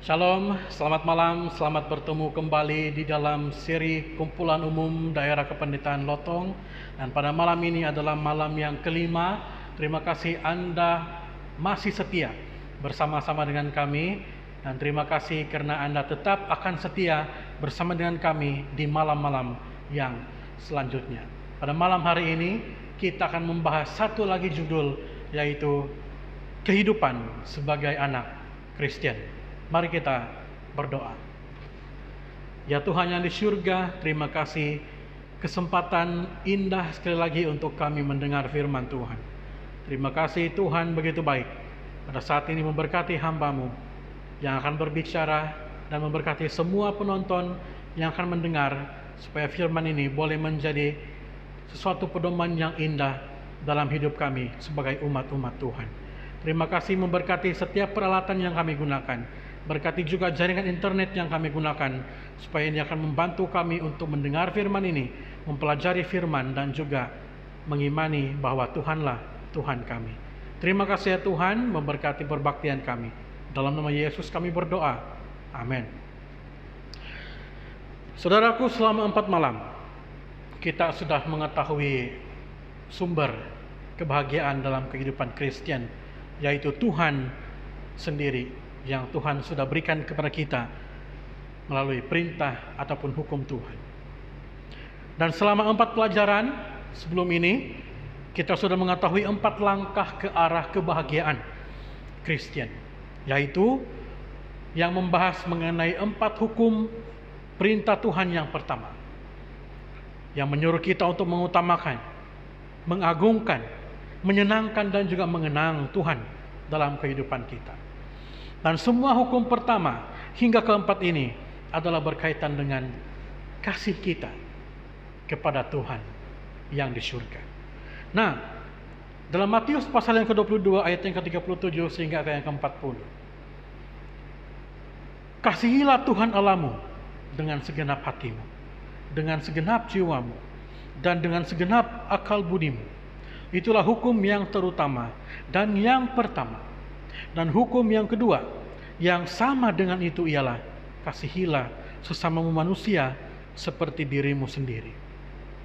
Shalom, selamat malam, selamat bertemu kembali di dalam seri kumpulan umum daerah kependetaan Lotong. Dan pada malam ini adalah malam yang kelima. Terima kasih Anda masih setia bersama-sama dengan kami. Dan terima kasih karena Anda tetap akan setia bersama dengan kami di malam-malam yang selanjutnya. Pada malam hari ini kita akan membahas satu lagi judul, yaitu kehidupan sebagai anak Kristen. Mari kita berdoa. Ya Tuhan yang di surga, terima kasih kesempatan indah sekali lagi untuk kami mendengar firman Tuhan. Terima kasih Tuhan begitu baik pada saat ini memberkati hamba-Mu yang akan berbicara dan memberkati semua penonton yang akan mendengar, supaya firman ini boleh menjadi sesuatu pedoman yang indah dalam hidup kami sebagai umat-umat Tuhan. Terima kasih memberkati setiap peralatan yang kami gunakan. Berkati juga jaringan internet yang kami gunakan, supaya ini akan membantu kami untuk mendengar firman ini, mempelajari firman, dan juga mengimani bahwa Tuhanlah Tuhan kami. Terima kasih ya Tuhan, memberkati perbaktian kami. Dalam nama Yesus kami berdoa. Amin. Saudaraku, selama 4 malam kita sudah mengetahui sumber kebahagiaan dalam kehidupan Kristen, yaitu Tuhan sendiri yang Tuhan sudah berikan kepada kita melalui perintah ataupun hukum Tuhan. Dan selama 4 pelajaran sebelum ini, kita sudah mengetahui 4 langkah ke arah kebahagiaan Kristen, yaitu yang membahas mengenai 4 hukum perintah Tuhan yang pertama, yang menyuruh kita untuk mengutamakan, mengagungkan, menyenangkan, dan juga mengenang Tuhan dalam kehidupan kita. Dan semua hukum pertama hingga keempat ini adalah berkaitan dengan kasih kita kepada Tuhan yang di surga. Nah, dalam Matius pasal yang ke-22 ayat yang ke-37 sehingga ayat yang ke-40. Kasihilah Tuhan Allahmu dengan segenap hatimu, dengan segenap jiwamu, dan dengan segenap akal budimu. Itulah hukum yang terutama dan yang pertama. Dan hukum yang kedua yang sama dengan itu ialah kasihilah sesamamu manusia seperti dirimu sendiri.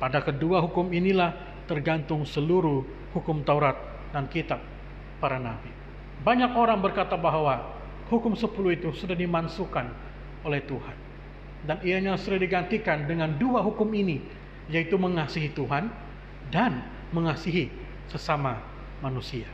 Pada kedua hukum inilah tergantung seluruh hukum Taurat dan kitab para nabi. Banyak orang berkata bahwa hukum 10 itu sudah dimansuhkan oleh Tuhan, dan ianya sudah digantikan dengan 2 hukum ini, yaitu mengasihi Tuhan dan mengasihi sesama manusia.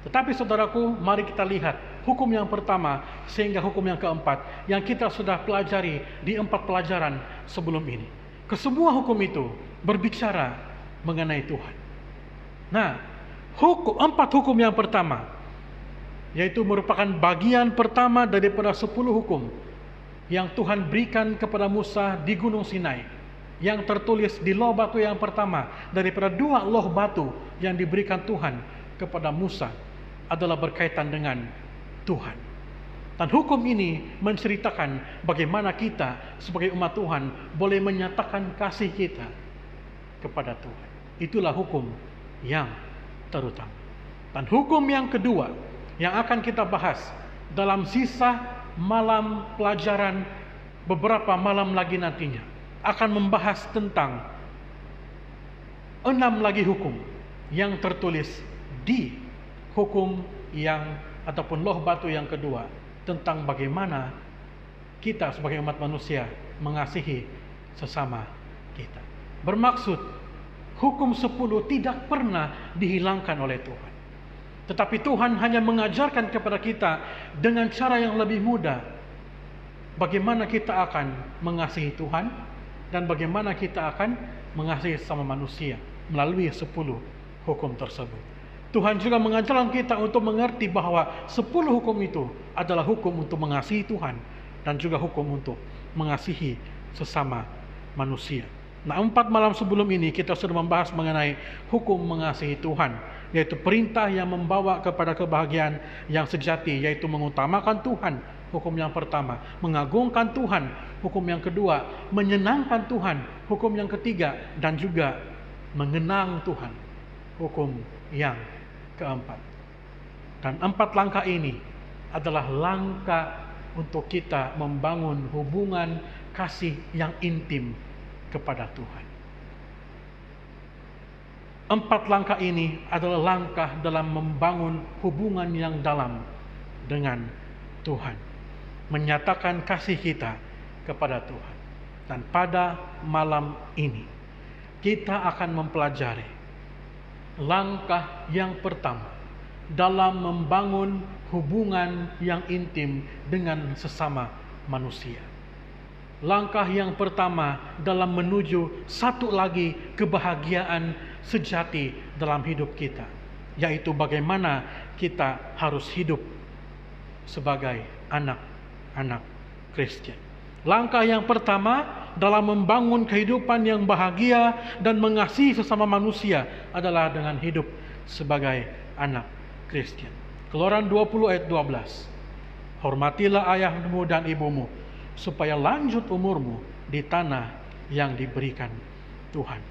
Tetapi saudaraku, mari kita lihat hukum yang pertama sehingga hukum yang keempat yang kita sudah pelajari di 4 pelajaran sebelum ini. Kesemua hukum itu berbicara mengenai Tuhan. Nah, 4 hukum yang pertama, yaitu merupakan bagian pertama daripada 10 hukum yang Tuhan berikan kepada Musa di Gunung Sinai, yang tertulis di loh batu yang pertama daripada 2 loh batu yang diberikan Tuhan kepada Musa, adalah berkaitan dengan Tuhan. Dan hukum ini menceritakan bagaimana kita sebagai umat Tuhan boleh menyatakan kasih kita kepada Tuhan. Itulah hukum yang terutama. Dan hukum yang kedua yang akan kita bahas dalam sisa malam pelajaran beberapa malam lagi nantinya, akan membahas tentang 6 lagi hukum yang tertulis di hukum yang ataupun loh batu yang kedua, tentang bagaimana kita sebagai umat manusia mengasihi sesama kita. Bermaksud hukum 10 tidak pernah dihilangkan oleh Tuhan, tetapi Tuhan hanya mengajarkan kepada kita dengan cara yang lebih mudah bagaimana kita akan mengasihi Tuhan dan bagaimana kita akan mengasihi sesama manusia melalui 10 hukum tersebut. Tuhan juga mengajarkan kita untuk mengerti bahwa 10 hukum itu adalah hukum untuk mengasihi Tuhan dan juga hukum untuk mengasihi sesama manusia. Nah, 4 malam sebelum ini kita sudah membahas mengenai hukum mengasihi Tuhan, yaitu perintah yang membawa kepada kebahagiaan yang sejati, yaitu mengutamakan Tuhan, hukum yang pertama, mengagungkan Tuhan, hukum yang kedua, menyenangkan Tuhan, hukum yang ketiga, dan juga mengenang Tuhan, hukum yang keempat. Dan 4 langkah ini adalah langkah untuk kita membangun hubungan kasih yang intim kepada Tuhan. 4 langkah ini adalah langkah dalam membangun hubungan yang dalam dengan Tuhan, menyatakan kasih kita kepada Tuhan. Dan pada malam ini kita akan mempelajari langkah yang pertama dalam membangun hubungan yang intim dengan sesama manusia. Langkah yang pertama dalam menuju satu lagi kebahagiaan sejati dalam hidup kita, yaitu bagaimana kita harus hidup sebagai anak-anak Kristen. Langkah yang pertama dalam membangun kehidupan yang bahagia dan mengasihi sesama manusia adalah dengan hidup sebagai anak Kristen. Keluaran 20 ayat 12. Hormatilah ayahmu dan ibumu, supaya lanjut umurmu di tanah yang diberikan Tuhan.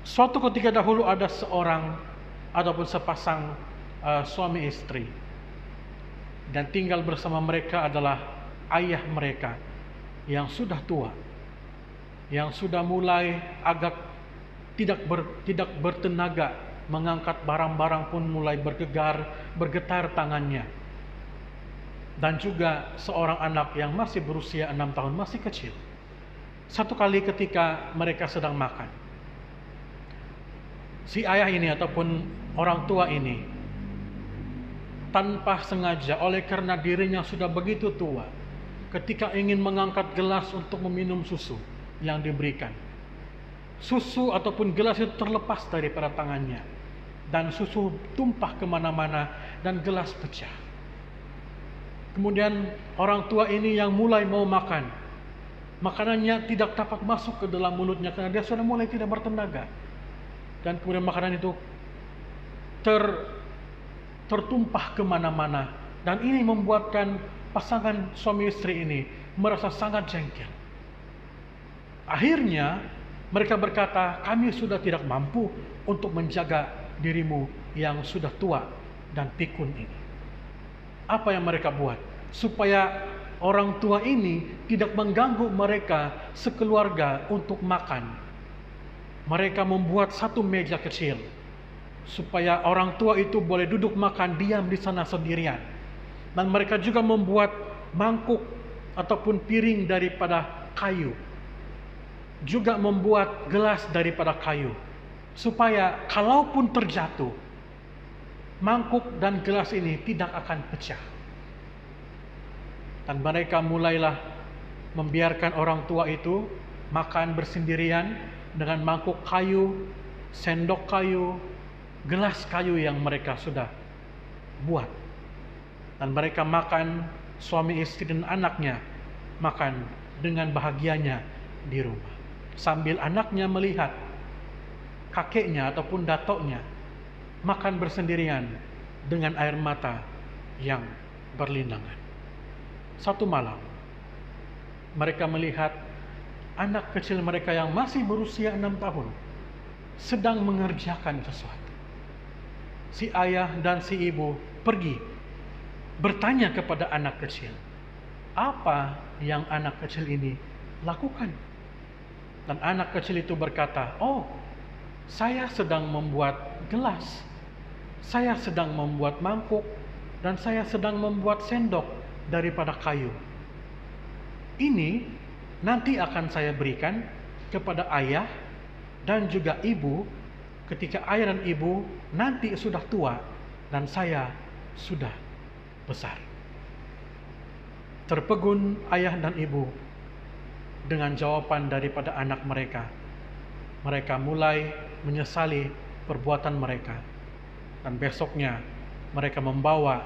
Suatu ketika dahulu ada seorang ataupun sepasang suami istri, dan tinggal bersama mereka adalah ayah mereka yang sudah tua, yang sudah mulai agak tidak bertenaga, mengangkat barang-barang pun mulai bergetar tangannya. Dan juga seorang anak yang masih berusia 6 tahun, masih kecil. Satu kali ketika mereka sedang makan, si ayah ini ataupun orang tua ini tanpa sengaja, oleh karena dirinya sudah begitu tua, ketika ingin mengangkat gelas untuk meminum susu yang diberikan, susu ataupun gelas itu terlepas daripada tangannya, dan susu tumpah kemana-mana dan gelas pecah. Kemudian orang tua ini yang mulai mau makan, makanannya tidak dapat masuk ke dalam mulutnya karena dia sudah mulai tidak bertenaga, dan kemudian makanan itu tertumpah kemana-mana, dan ini membuatkan pasangan suami istri ini merasa sangat jengkel. Akhirnya mereka berkata, kami sudah tidak mampu untuk menjaga dirimu yang sudah tua dan pikun ini. Apa yang mereka buat? Supaya orang tua ini tidak mengganggu mereka sekeluarga untuk makan, mereka membuat satu meja kecil supaya orang tua itu boleh duduk makan diam di sana sendirian. Dan mereka juga membuat mangkuk ataupun piring daripada kayu, juga membuat gelas daripada kayu, supaya kalaupun terjatuh, mangkuk dan gelas ini tidak akan pecah. Dan mereka mulailah membiarkan orang tua itu makan bersendirian dengan mangkuk kayu, sendok kayu, gelas kayu yang mereka sudah buat. Dan mereka makan, suami istri dan anaknya makan dengan bahagianya di rumah, sambil anaknya melihat kakeknya ataupun datoknya makan bersendirian dengan air mata yang berlinangan. Satu malam mereka melihat anak kecil mereka yang masih berusia 6 tahun sedang mengerjakan sesuatu. Si ayah dan si ibu pergi bertanya kepada anak kecil, apa yang anak kecil ini lakukan? Dan anak kecil itu berkata, oh, saya sedang membuat gelas, saya sedang membuat mangkuk, dan saya sedang membuat sendok daripada kayu. Ini nanti akan saya berikan kepada ayah dan juga ibu ketika ayah dan ibu nanti sudah tua dan saya sudah besar. Terpegun ayah dan ibu dengan jawaban daripada anak mereka. Mereka mulai menyesali perbuatan mereka, dan besoknya mereka membawa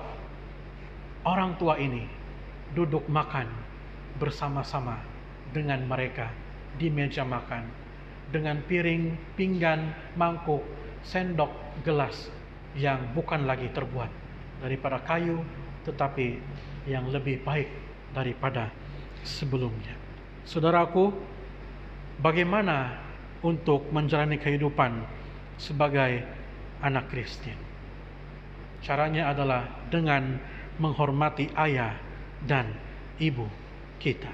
orang tua ini duduk makan bersama-sama dengan mereka di meja makan, dengan piring, pinggan, mangkuk, sendok, gelas yang bukan lagi terbuat daripada kayu, tetapi yang lebih baik daripada sebelumnya. Saudaraku, bagaimana untuk menjalani kehidupan sebagai anak Kristen? Caranya adalah dengan menghormati ayah dan ibu kita.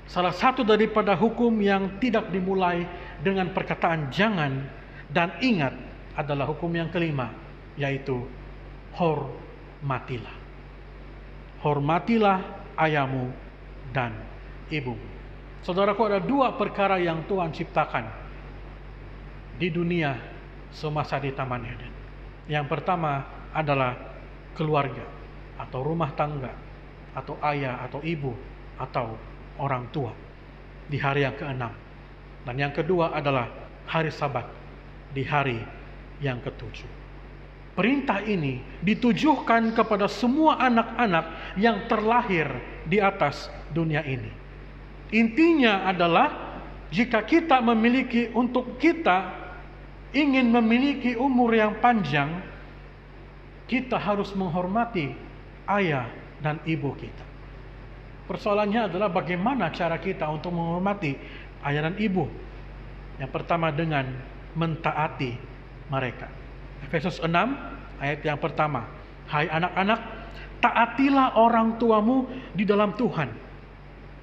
Salah satu daripada hukum yang tidak dimulai dengan perkataan jangan dan ingat adalah hukum yang kelima, yaitu hormatilah. Hormatilah ayahmu dan ibumu. Saudaraku, ada dua perkara yang Tuhan ciptakan di dunia semasa di Taman Eden. Yang pertama adalah keluarga atau rumah tangga atau ayah atau ibu atau orang tua di hari yang keenam. Dan yang kedua adalah hari Sabat di hari yang ketujuh. Perintah ini ditujukan kepada semua anak-anak yang terlahir di atas dunia ini. Intinya adalah jika kita ingin memiliki umur yang panjang, kita harus menghormati ayah dan ibu kita. Persoalannya adalah bagaimana cara kita untuk menghormati ayah dan ibu. Yang pertama dengan mentaati mereka. Efesus 6 ayat yang pertama. Hai anak-anak, taatilah orang tuamu di dalam Tuhan,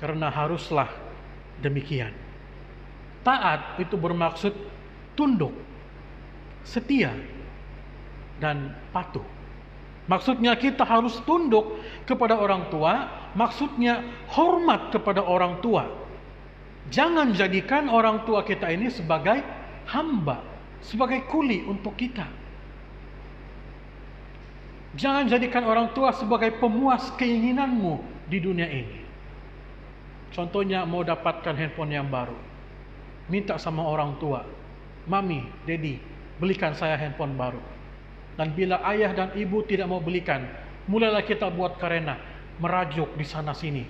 karena haruslah demikian. Taat itu bermaksud tunduk, setia, dan patuh. Maksudnya kita harus tunduk kepada orang tua, maksudnya hormat kepada orang tua. Jangan jadikan orang tua kita ini sebagai hamba, sebagai kuli untuk kita. Jangan jadikan orang tua sebagai pemuas keinginanmu di dunia ini. Contohnya mau dapatkan handphone yang baru, minta sama orang tua, mami, daddy, belikan saya handphone baru. Dan bila ayah dan ibu tidak mau belikan, mulailah kita buat karena merajuk di sana sini,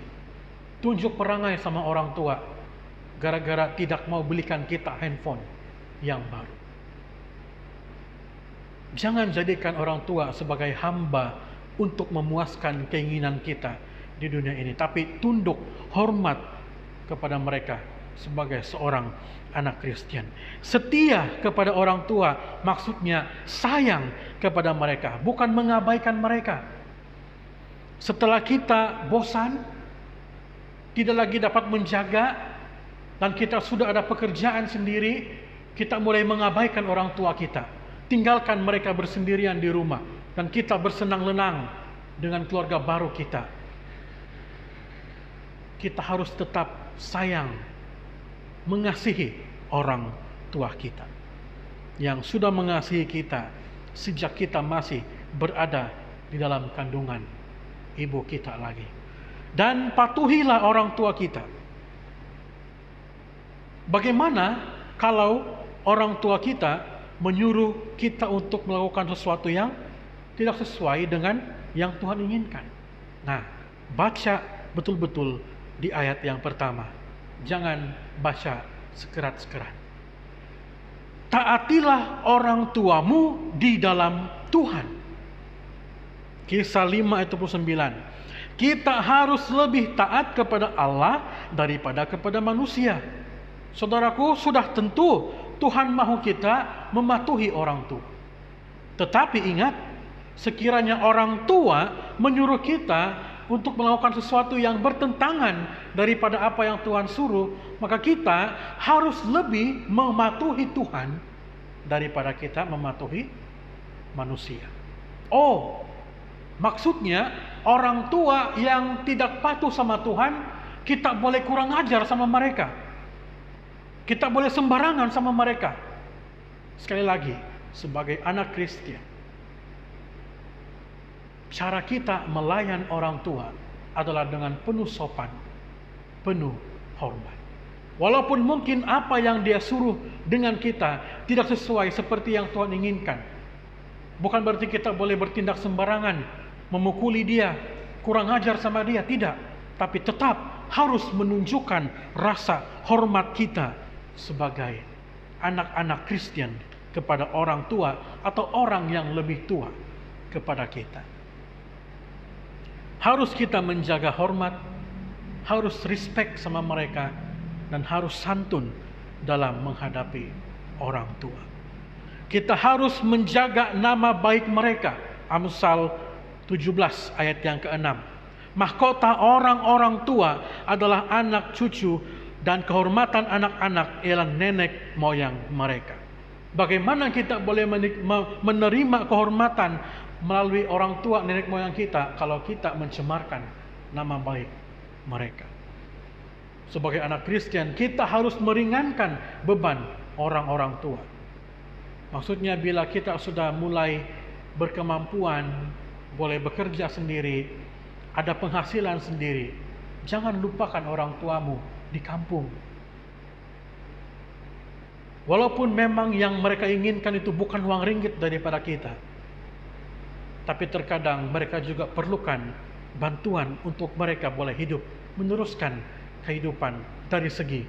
tunjuk perangai sama orang tua, gara-gara tidak mau belikan kita handphone yang baru. Jangan jadikan orang tua sebagai hamba untuk memuaskan keinginan kita di dunia ini, tapi tunduk, hormat kepada mereka sebagai seorang anak Kristen. Setia kepada orang tua maksudnya sayang kepada mereka, bukan mengabaikan mereka. Setelah kita bosan, tidak lagi dapat menjaga, dan kita sudah ada pekerjaan sendiri, kita mulai mengabaikan orang tua kita. Tinggalkan mereka bersendirian di rumah, dan kita bersenang-lenang dengan keluarga baru kita. Kita harus tetap sayang, mengasihi orang tua kita yang sudah mengasihi kita sejak kita masih berada di dalam kandungan ibu kita lagi. Dan patuhilah orang tua kita. Bagaimana kalau orang tua kita menyuruh kita untuk melakukan sesuatu yang tidak sesuai dengan yang Tuhan inginkan? Nah, baca betul-betul di ayat yang pertama. Jangan baca sekerat-sekerat. Taatilah orang tuamu di dalam Tuhan. Kisah 5 ayat 29. Kita harus lebih taat kepada Allah daripada kepada manusia. Saudaraku, sudah tentu Tuhan mahu kita mematuhi orang tua. Tetapi ingat, sekiranya orang tua menyuruh kita untuk melakukan sesuatu yang bertentangan daripada apa yang Tuhan suruh, maka kita harus lebih mematuhi Tuhan daripada kita mematuhi manusia. Oh, maksudnya orang tua yang tidak patuh sama Tuhan, kita boleh kurang ajar sama mereka. Kita boleh sembarangan sama mereka. Sekali lagi, sebagai anak Kristen, cara kita melayan orang tua adalah dengan penuh sopan, penuh hormat. Walaupun mungkin apa yang dia suruh dengan kita tidak sesuai seperti yang Tuhan inginkan. Bukan berarti kita boleh bertindak sembarangan, memukuli dia, kurang ajar sama dia, tidak. Tapi tetap harus menunjukkan rasa hormat kita sebagai anak-anak Kristen kepada orang tua atau orang yang lebih tua kepada kita. Harus kita menjaga hormat, harus respect sama mereka, dan harus santun dalam menghadapi orang tua. Kita harus menjaga nama baik mereka. Amsal 17 ayat yang ke-6. Mahkota orang-orang tua adalah anak cucu, dan kehormatan anak-anak ialah nenek moyang mereka. Bagaimana kita boleh menerima kehormatan melalui orang tua nenek moyang kita kalau kita mencemarkan nama baik mereka? Sebagai anak Kristen, kita harus meringankan beban orang-orang tua. Maksudnya bila kita sudah mulai berkemampuan, boleh bekerja sendiri, ada penghasilan sendiri, jangan lupakan orang tuamu di kampung. Walaupun memang yang mereka inginkan itu bukan uang ringgit daripada kita, tapi terkadang mereka juga perlukan bantuan untuk mereka boleh hidup, meneruskan kehidupan dari segi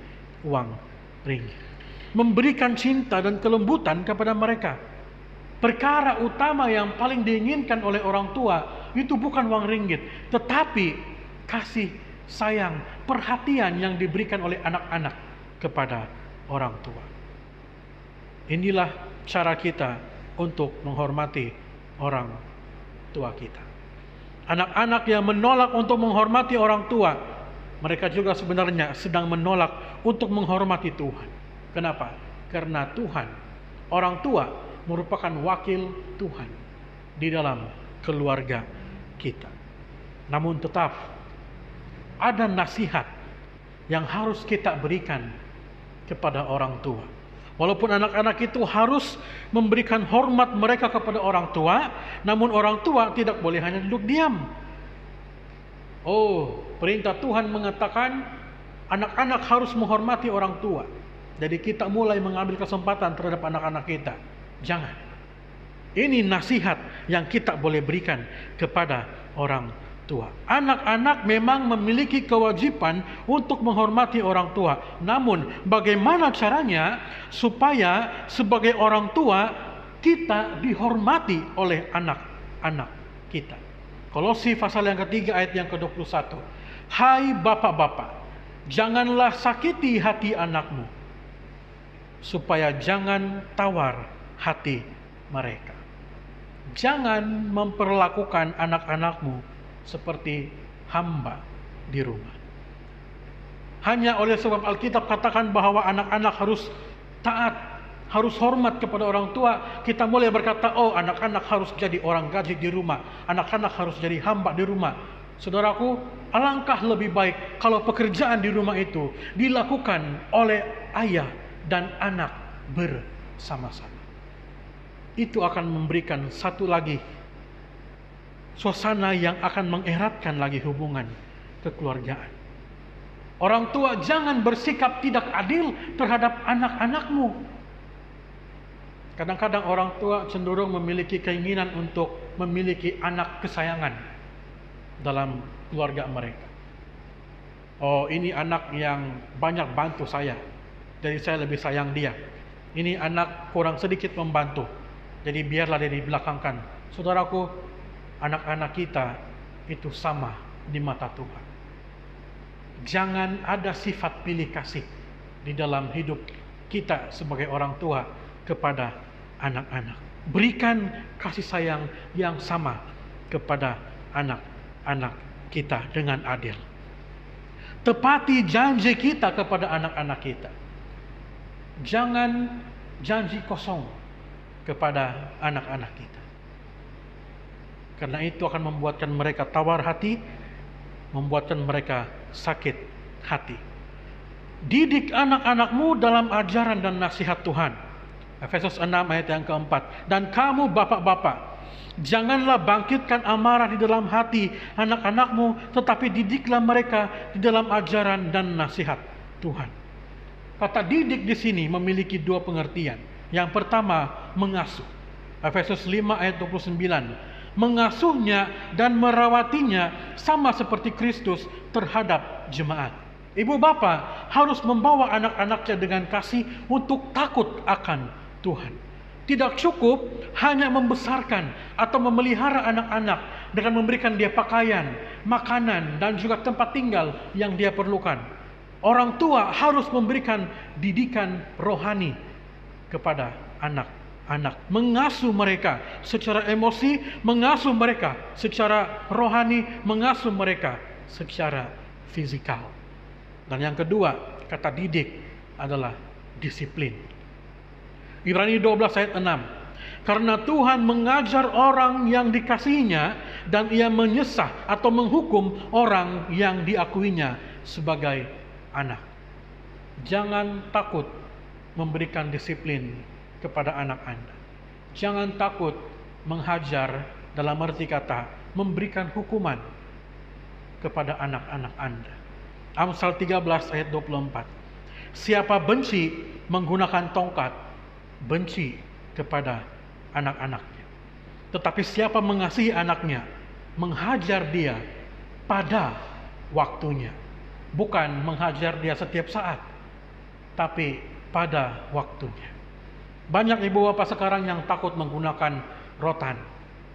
uang ringgit. Memberikan cinta dan kelembutan kepada mereka. Perkara utama yang paling diinginkan oleh orang tua itu bukan uang ringgit, tetapi kasih sayang, perhatian yang diberikan oleh anak-anak kepada orang tua. Inilah cara kita untuk menghormati orang tua kita. Anak-anak yang menolak untuk menghormati orang tua, mereka juga sebenarnya sedang menolak untuk menghormati Tuhan. Kenapa? Karena Tuhan, orang tua merupakan wakil Tuhan di dalam keluarga kita. Namun tetap ada nasihat yang harus kita berikan kepada orang tua. Walaupun anak-anak itu harus memberikan hormat mereka kepada orang tua, namun orang tua tidak boleh hanya duduk diam. Oh, perintah Tuhan mengatakan anak-anak harus menghormati orang tua. Jadi kita mulai mengambil kesempatan terhadap anak-anak kita. Jangan. Ini nasihat yang kita boleh berikan kepada orang tua. Anak-anak memang memiliki kewajiban untuk menghormati orang tua. Namun bagaimana caranya supaya sebagai orang tua kita dihormati oleh anak-anak kita? Kolose pasal yang ketiga ayat yang ke-21. Hai bapak-bapak, janganlah sakiti hati anakmu, supaya jangan tawar hati mereka. Jangan memperlakukan anak-anakmu seperti hamba di rumah. Hanya oleh sebab Alkitab katakan bahwa anak-anak harus taat, harus hormat kepada orang tua, kita mulai berkata, oh anak-anak harus jadi orang gaji di rumah, anak-anak harus jadi hamba di rumah. Saudaraku, alangkah lebih baik kalau pekerjaan di rumah itu dilakukan oleh ayah dan anak bersama-sama. Itu akan memberikan satu lagi suasana yang akan mengeratkan lagi hubungan kekeluargaan. Orang tua jangan bersikap tidak adil terhadap anak-anakmu. Kadang-kadang orang tua cenderung memiliki keinginan untuk memiliki anak kesayangan dalam keluarga mereka. Oh, ini anak yang banyak bantu saya, jadi saya lebih sayang dia. Ini anak kurang sedikit membantu, jadi biarlah dia dibelakangkan. Saudaraku, anak-anak kita itu sama di mata Tuhan. Jangan ada sifat pilih kasih di dalam hidup kita sebagai orang tua kepada anak-anak. Berikan kasih sayang yang sama kepada anak-anak kita dengan adil. Tepati janji kita kepada anak-anak kita. Jangan janji kosong kepada anak-anak kita. Karena itu akan membuatkan mereka tawar hati, membuatkan mereka sakit hati. Didik anak-anakmu dalam ajaran dan nasihat Tuhan. Efesus 6 ayat yang keempat. Dan kamu bapak-bapak, janganlah bangkitkan amarah di dalam hati anak-anakmu, tetapi didiklah mereka di dalam ajaran dan nasihat Tuhan. Kata didik di sini memiliki dua pengertian. Yang pertama, mengasuh. Efesus 5 ayat 29. Mengasuhnya dan merawatinya sama seperti Kristus terhadap jemaat. Ibu bapa harus membawa anak-anaknya dengan kasih untuk takut akan Tuhan. Tidak cukup hanya membesarkan atau memelihara anak-anak dengan memberikan dia pakaian, makanan, dan juga tempat tinggal yang dia perlukan. Orang tua harus memberikan didikan rohani kepada anak, mengasuh mereka secara emosi, mengasuh mereka secara rohani, mengasuh mereka secara fisikal. Dan yang kedua, kata didik adalah disiplin. Ibrani 12 ayat 6. Karena Tuhan mengajar orang yang dikasihinya dan ia menyesah atau menghukum orang yang diakuinya sebagai anak. Jangan takut memberikan disiplin kepada anak Anda. Jangan takut menghajar, dalam arti kata memberikan hukuman kepada anak-anak Anda. Amsal 13 ayat 24. Siapa benci menggunakan tongkat, benci kepada anak-anaknya. Tetapi siapa mengasihi anaknya, menghajar dia pada waktunya. Bukan menghajar dia setiap saat, tapi pada waktunya. Banyak ibu bapak sekarang yang takut menggunakan rotan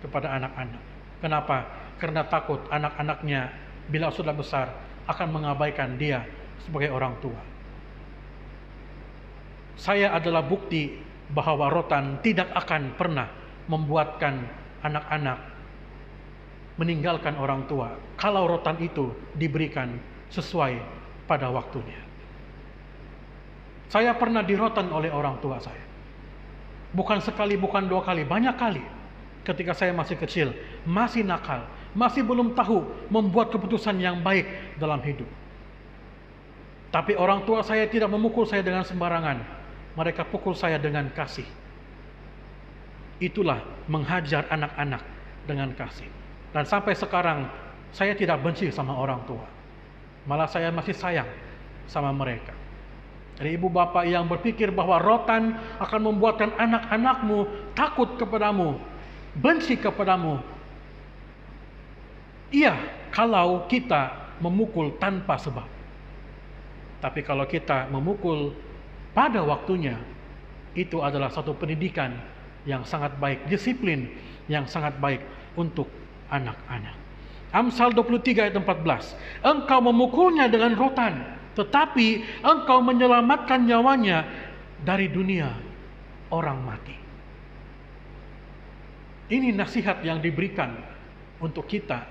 kepada anak-anak. Kenapa? Karena takut anak-anaknya bila sudah besar akan mengabaikan dia sebagai orang tua. Saya adalah bukti bahwa rotan tidak akan pernah membuatkan anak-anak meninggalkan orang tua kalau rotan itu diberikan sesuai pada waktunya. Saya pernah dirotan oleh orang tua saya. Bukan sekali, bukan dua kali, banyak kali. Ketika saya masih kecil, masih nakal, masih belum tahu membuat keputusan yang baik dalam hidup. Tapi orang tua saya tidak memukul saya dengan sembarangan. Mereka pukul saya dengan kasih. Itulah menghajar anak-anak dengan kasih. Dan sampai sekarang, saya tidak benci sama orang tua. Malah saya masih sayang sama mereka. Jadi ibu bapak yang berpikir bahwa rotan akan membuatkan anak-anakmu takut kepadamu, benci kepadamu. Iya, kalau kita memukul tanpa sebab. Tapi kalau kita memukul pada waktunya, itu adalah satu pendidikan yang sangat baik, disiplin yang sangat baik untuk anak-anak. Amsal 23 ayat 14. Engkau memukulnya dengan rotan, tetapi engkau menyelamatkan nyawanya dari dunia orang mati. Ini nasihat yang diberikan untuk kita,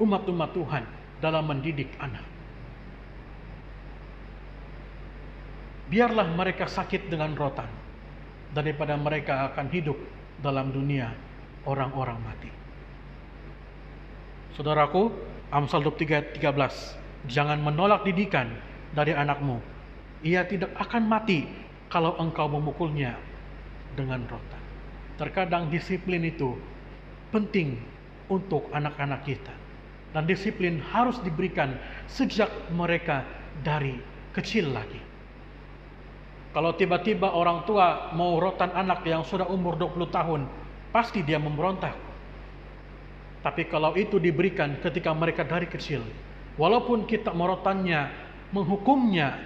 umat-umat Tuhan, dalam mendidik anak. Biarlah mereka sakit dengan rotan, daripada mereka akan hidup dalam dunia orang-orang mati. Saudaraku, Amsal 23:13. Jangan menolak didikan dari anakmu. Ia tidak akan mati kalau engkau memukulnya dengan rotan. Terkadang disiplin itu penting untuk anak-anak kita. Dan disiplin harus diberikan sejak mereka dari kecil lagi. Kalau tiba-tiba orang tua mau rotan anak yang sudah umur 20 tahun, pasti dia memberontak. Tapi kalau itu diberikan ketika mereka dari kecil, walaupun kita merotannya, menghukumnya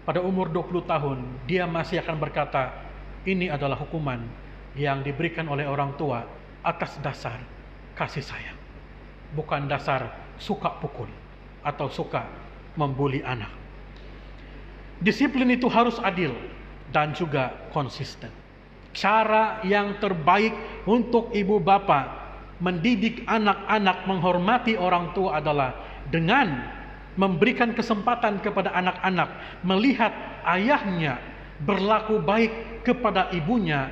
pada umur 20 tahun, dia masih akan berkata, ini adalah hukuman yang diberikan oleh orang tua atas dasar kasih sayang. Bukan dasar suka pukul atau suka membuli anak. Disiplin itu harus adil dan juga konsisten. Cara yang terbaik untuk ibu bapak mendidik anak-anak menghormati orang tua adalah dengan memberikan kesempatan kepada anak-anak melihat ayahnya berlaku baik kepada ibunya,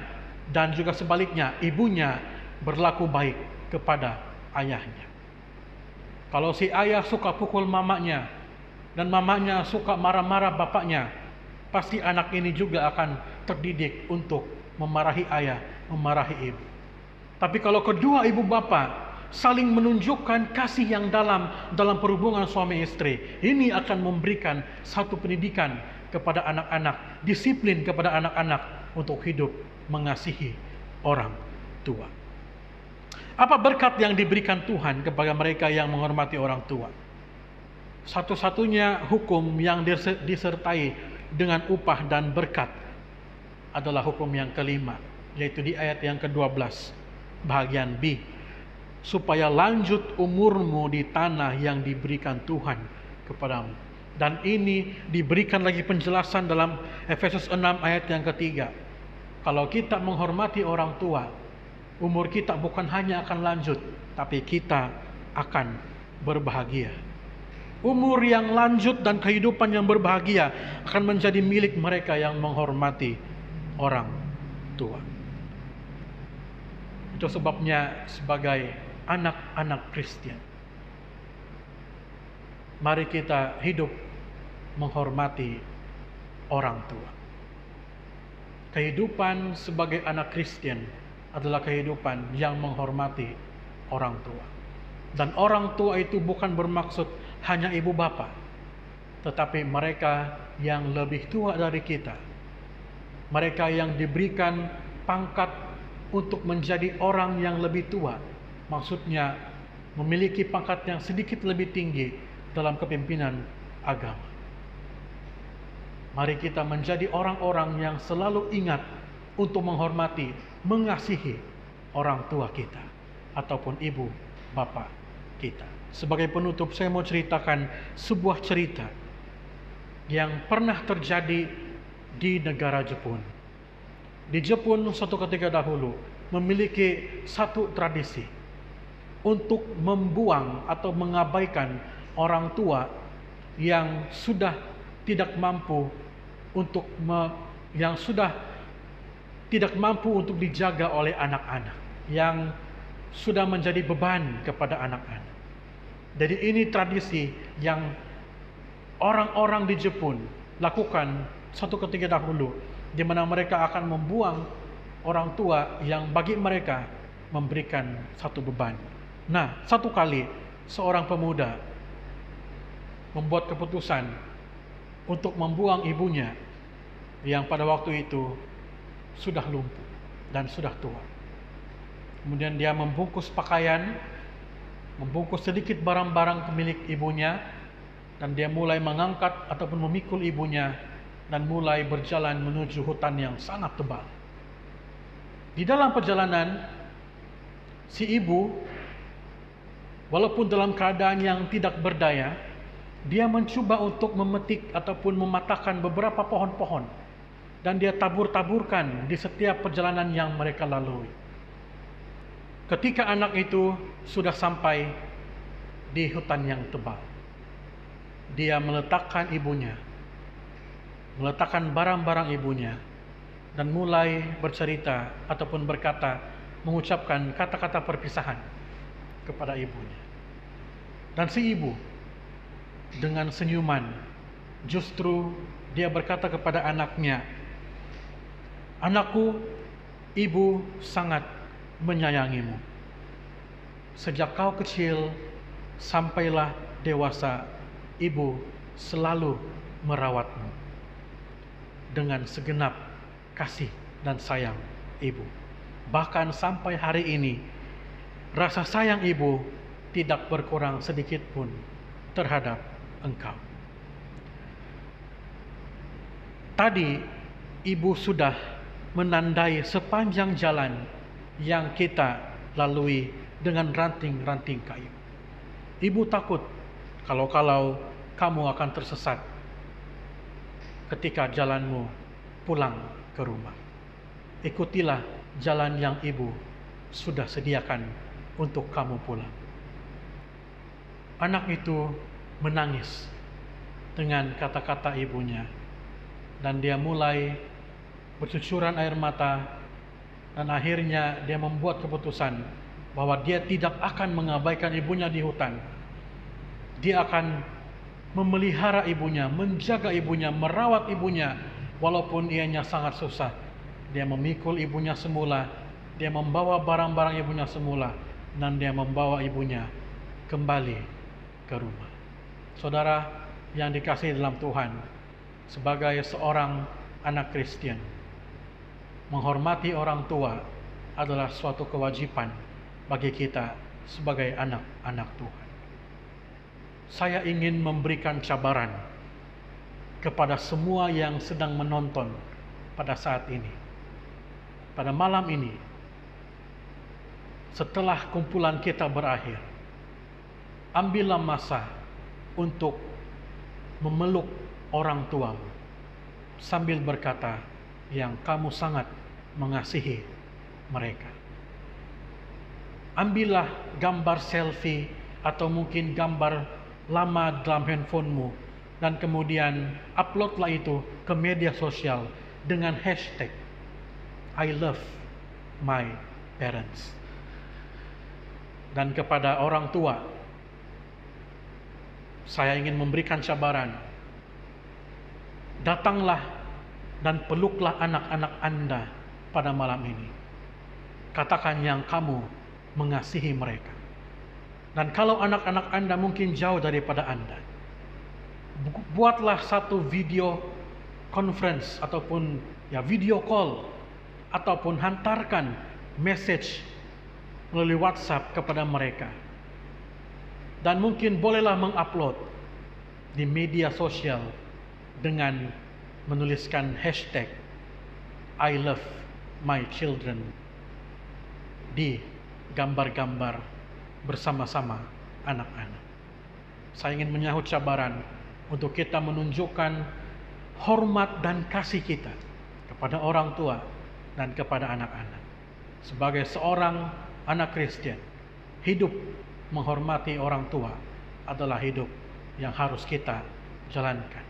dan juga sebaliknya ibunya berlaku baik kepada ayahnya. Kalau si ayah suka pukul mamanya dan mamanya suka marah-marah bapaknya, pasti anak ini juga akan terdidik untuk memarahi ayah, memarahi ibu. Tapi kalau kedua ibu bapak saling menunjukkan kasih yang dalam perhubungan suami istri, ini akan memberikan satu pendidikan kepada anak-anak, disiplin kepada anak-anak untuk hidup mengasihi orang tua. Apa berkat yang diberikan Tuhan kepada mereka yang menghormati orang tua? Satu-satunya hukum yang disertai dengan upah dan berkat adalah hukum yang kelima, yaitu di ayat yang ke-12, bahagian B. Supaya lanjut umurmu di tanah yang diberikan Tuhan kepadamu. Dan ini diberikan lagi penjelasan dalam Efesus 6 ayat yang ketiga. Kalau kita menghormati orang tua, umur kita bukan hanya akan lanjut, tapi kita akan berbahagia. Umur yang lanjut dan kehidupan yang berbahagia akan menjadi milik mereka yang menghormati orang tua. Itu sebabnya sebagai anak-anak Kristen, mari kita hidup menghormati orang tua. Kehidupan sebagai anak Kristen adalah kehidupan yang menghormati orang tua. Dan orang tua itu bukan bermaksud hanya ibu bapa, tetapi mereka yang lebih tua dari kita. Mereka yang diberikan pangkat untuk menjadi orang yang lebih tua. Maksudnya memiliki pangkat yang sedikit lebih tinggi dalam kepemimpinan agama. Mari kita menjadi orang-orang yang selalu ingat untuk menghormati, mengasihi orang tua kita ataupun ibu bapa kita. Sebagai penutup, saya mau ceritakan sebuah cerita yang pernah terjadi di negara Jepun. Di Jepun suatu ketika dahulu memiliki satu tradisi untuk membuang atau mengabaikan orang tua yang sudah tidak mampu untuk dijaga oleh anak-anak, yang sudah menjadi beban kepada anak-anak. Jadi ini tradisi yang orang-orang di Jepun lakukan satu ketika dahulu, di mana mereka akan membuang orang tua yang bagi mereka memberikan satu beban. Nah, satu kali seorang pemuda membuat keputusan untuk membuang ibunya yang pada waktu itu sudah lumpuh dan sudah tua. Kemudian dia membungkus pakaian, membungkus sedikit barang-barang milik ibunya, dan dia mulai mengangkat ataupun memikul ibunya dan mulai berjalan menuju hutan yang sangat tebal. Di dalam perjalanan, si ibu, walaupun dalam keadaan yang tidak berdaya, dia mencoba untuk memetik ataupun mematahkan beberapa pohon-pohon, dan dia tabur-taburkan di setiap perjalanan yang mereka lalui. Ketika anak itu sudah sampai di hutan yang tebal, dia meletakkan ibunya, meletakkan barang-barang ibunya, dan mulai bercerita ataupun berkata, mengucapkan kata-kata perpisahan kepada ibunya. Dan si ibu dengan senyuman, justru dia berkata kepada anaknya, "Anakku, ibu sangat menyayangimu. Sejak kau kecil sampailah dewasa, ibu selalu merawatmu dengan segenap kasih dan sayang ibu. Bahkan sampai hari ini, rasa sayang ibu tidak berkurang sedikit pun terhadap engkau." Tadi ibu sudah menandai sepanjang jalan yang kita lalui dengan ranting-ranting kayu. Ibu takut kalau kamu akan tersesat ketika jalanmu pulang ke rumah. Ikutilah jalan yang ibu sudah sediakan untuk kamu pulang. Anak itu menangis dengan kata-kata ibunya, dan dia mulai bercucuran air mata, dan akhirnya dia membuat keputusan bahwa dia tidak akan mengabaikan ibunya di hutan. Dia akan memelihara ibunya, menjaga ibunya, merawat ibunya, walaupun ianya sangat susah. Dia memikul ibunya semula, dia membawa barang-barang ibunya semula, dan dia membawa ibunya kembali ke rumah. Saudara yang dikasihi dalam Tuhan, sebagai seorang anak Kristen, menghormati orang tua adalah suatu kewajiban bagi kita sebagai anak-anak Tuhan. Saya ingin memberikan cabaran kepada semua yang sedang menonton pada saat ini. Pada malam ini, setelah kumpulan kita berakhir, ambillah masa untuk memeluk orang tuamu sambil berkata, "Yang kamu sangat mengasihi mereka. Ambillah gambar selfie atau mungkin gambar lama dalam handphonemu dan kemudian uploadlah itu ke media sosial dengan hashtag I love my parents. Dan kepada orang tua, saya ingin memberikan cabaran. Datanglah dan peluklah anak-anak Anda pada malam ini. Katakan yang kamu mengasihi mereka. Dan kalau anak-anak Anda mungkin jauh daripada Anda, buatlah satu video conference ataupun video call, ataupun hantarkan message melalui WhatsApp kepada mereka. Dan mungkin bolehlah mengupload di media sosial dengan menuliskan hashtag I love my children di gambar-gambar bersama-sama anak-anak. Saya ingin menyahut cabaran untuk kita menunjukkan hormat dan kasih kita kepada orang tua dan kepada anak-anak. Sebagai seorang anak Kristen, hidup menghormati orang tua adalah hidup yang harus kita jalankan.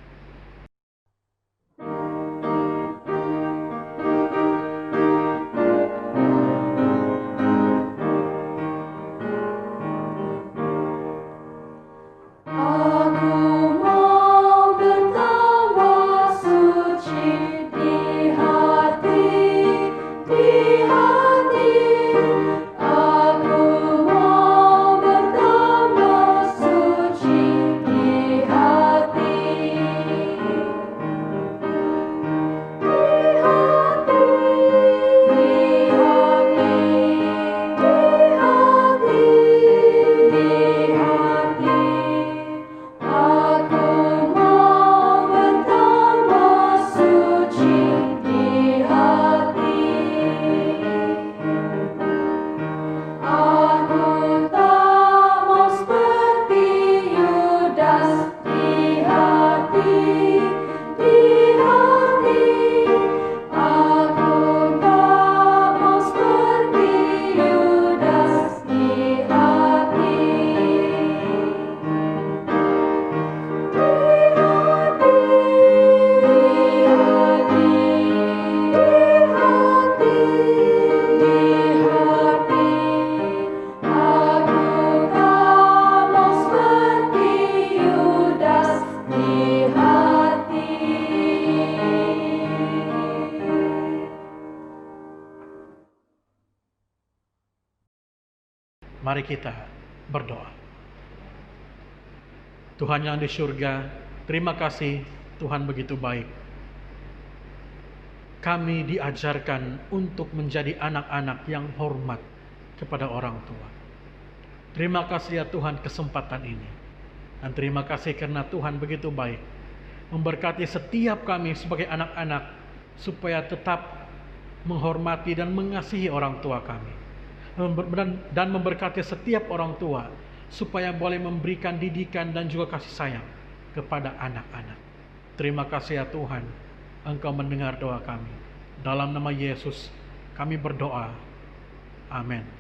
Mari kita berdoa. Tuhan yang di surga, terima kasih Tuhan begitu baik. Kami diajarkan untuk menjadi anak-anak yang hormat kepada orang tua. Terima kasih ya Tuhan kesempatan ini. Dan terima kasih karena Tuhan begitu baik. Memberkati setiap kami sebagai anak-anak supaya tetap menghormati dan mengasihi orang tua kami. Dan memberkati setiap orang tua supaya boleh memberikan didikan dan juga kasih sayang kepada anak-anak. Terima kasih ya Tuhan, Engkau mendengar doa kami. Dalam nama Yesus kami berdoa. Amin.